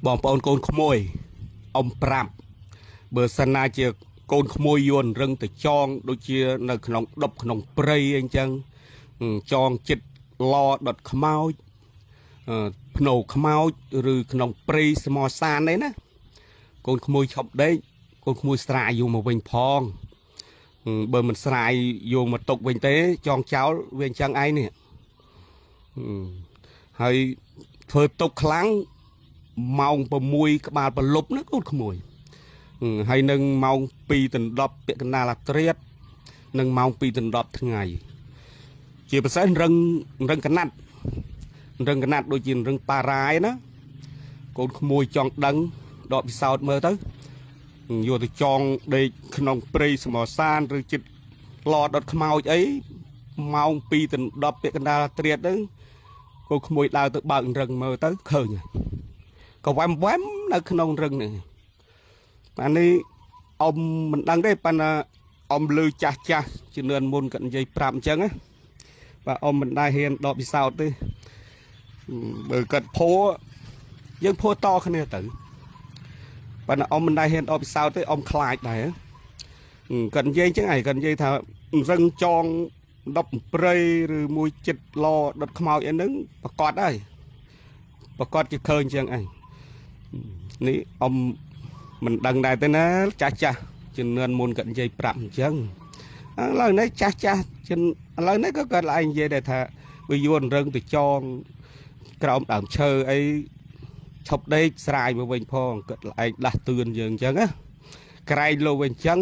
បងប្អូនកូនក្មួយអ៊ំប្រាប់បើសិនណាជាកូនក្មួយយួនរឹងទៅចងដូចជានៅក្នុងដប់ក្នុងព្រៃអីចឹងចងចិត្តឡដុតខ្មោចភ្នោខ្មោចឬក្នុងព្រៃស្មោសាននេះណាកូនក្មួយឈប់ដេកកូនក្មួយស្រាយយកមកវិញផងបើមិនស្រាយយកមកຕົកវិញទេចងចោលវាអញ្ចឹងឯងនេះហើយធ្វើຕົកខ្លាំងម៉ោង6ក្បាលប្រលប់ណាកូនក្មួយហើយនឹងម៉ោង2ដល់10ពាក់កណ្ដាលអាត្រៀតនិងម៉ោង2ដល់10ថ្ងៃជាពិសេសរឹងកណាត់ដូចជារឹងប៉ារ៉ាយណាកូនក្មួយចង់ដឹងដកពិសោធន៍មើលទៅយកទៅចងដេកក្នុងព្រៃស្មោសានឬចិត្តឡដុតខ្មោចអីម៉ោង2ដល់10ពាក់កណ្ដាលអាត្រៀតទៅកូនក្មួយដើរទៅបើករឹងមើលទៅឃើញក៏វ៉ាំនៅក្នុងរឹងនេះអានេះអ៊ំមិនដឹងទេប៉ុន្តែអ៊ំលឺចាស់ជំនាន់មុនគាត់និយាយប្រាប់អញ្ចឹងណាបាទអ៊ំមិនដែរហ៊ានដកពិសោធន៍ទេបើគាត់ភោយើងភោតគ្នាទៅប៉ុន្តែអ៊ំមិនដែរហ៊ានដកពិសោធន៍ទេអ៊ំខ្លាចដែរគាត់និយាយអញ្ចឹងឯងគាត់និយាយថារឹងចង10ព្រៃឬមួយចិត្តឡដុតខ្មោចអីហ្នឹងប្រកាសហើយប្រកាសជាឃើញអញ្ចឹងឯងនេះអ៊ំមិនដឹងដែរទេណាចាស់ជំនាន់មុនគាត់និយាយប្រាប់អញ្ចឹងឥឡូវនេះចាស់ឥឡូវនេះក៏គាត់ឡើងនិយាយដែរថាវាយួនរឹងទៅចងក្រោមដើមឈើអីឈប់ដេកស្រាយមកវិញផងគាត់ឯងដាស់តឿនយើងអញ្ចឹងណាក្រែងលោវិញអញ្ចឹង